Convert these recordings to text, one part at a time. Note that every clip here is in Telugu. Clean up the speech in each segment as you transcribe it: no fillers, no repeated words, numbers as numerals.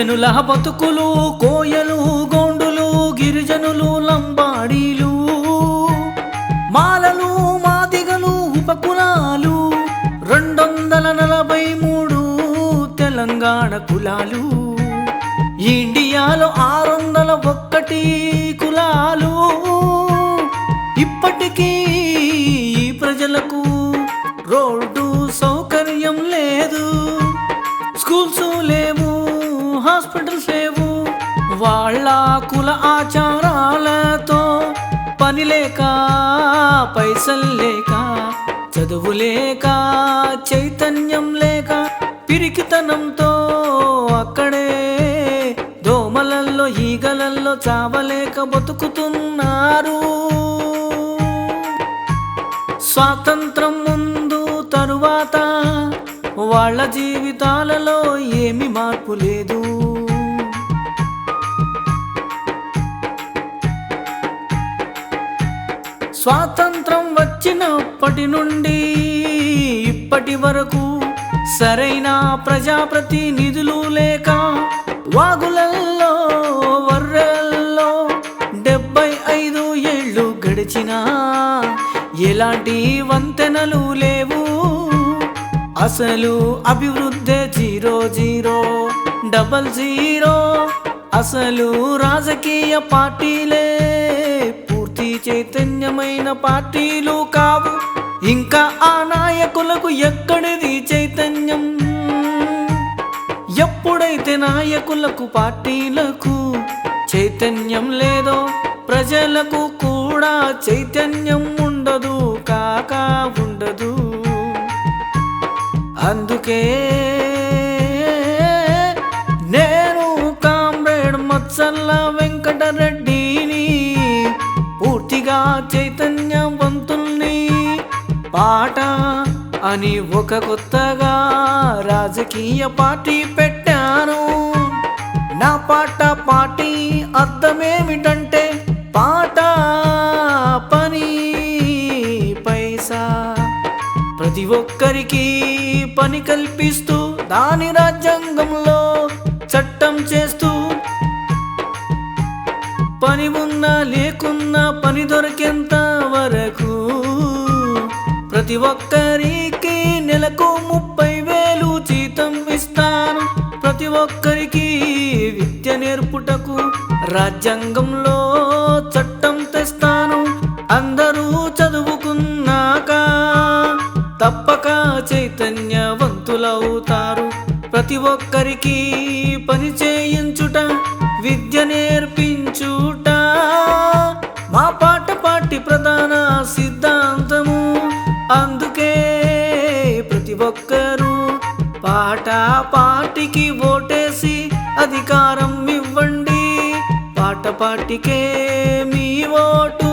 గిరిజనుల బతుకులు కోయలు గోండులు గిరిజనులు లంబాడీలు మాలలు మాదిగలు ఉపకులాలు 243 తెలంగాణ కులాలు ఇండియాలో 601 కులాలు ఇప్పటికీ ఈ ప్రజలకు రోడ్డు సౌకర్యం లేదు స్కూల్స్ లేవు హాస్పిటల్స్ లేవు వాళ్ళ కుల ఆచారాలతో పని లేక పైసలు లేక చదువు లేక చైతన్యం లేక పిరికితనంతో అక్కడే దోమలల్లో ఈగలల్లో చావలేక బతుకుతున్నారు స్వాతంత్రం ముందు తరువాత వాళ్ళ జీవితాలలో ఏమి మార్పు లేదు స్వాతంత్రం వచ్చినప్పటి నుండి ఇప్పటి వరకు సరైన ప్రజాప్రతినిధులు లేక వాగులల్లో వర్రెల్లో 75 ఏళ్ళు గడిచినా ఎలాంటి వంతెనలు లేవు అసలు అభివృద్ధి 00000 అసలు రాజకీయ పార్టీలే పూర్తి చైతన్యమైన పార్టీలు కావు ఇంకా ఆ నాయకులకు ఎక్కడిది చైతన్యం ఎప్పుడైతే నాయకులకు పార్టీలకు చైతన్యం లేదో ప్రజలకు కూడా చైతన్యం ఉండదు కాక ఉండదు అందుకే నేను కామ్రేడ్ మత్సల్ల వెంకటరెడ్డిని పూర్తిగా చైతన్యవంతుల్ని పాట అని ఒక కొత్తగా రాజకీయ పార్టీ పెట్టాను నా పాట పార్టీ అర్థమేమిటంటే పాట పని పైసా ప్రతి ఒక్కరికి పని కల్పిస్తూ దాని రాజ్యాంగంలో చట్టం చేస్తూ పని ఉన్నా లేకున్నా పని దొరికేంత వరకు ప్రతి ఒక్కరికి నెలకు 30,000 జీతం ఇస్తాను ప్రతి ఒక్కరికి విద్య నేర్పుటకు రాజ్యాంగంలో చట్టం తెస్తాను అందరూ చదువుకున్నాక తప్పక చైతన్యవంతులవుతారు ప్రతి ఒక్కరికి పని చేయించుట విద్య నేర్పించుట మా పాట పార్టీ ప్రధాన సిద్ధాంతము అందుకే ప్రతి ఒక్కరూ పాట పార్టీకి ఓటేసి అధికారం ఇవ్వండి పాట పార్టీకే మీ ఓటు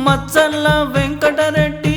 మత్సల్ల వెంకటరెడ్డి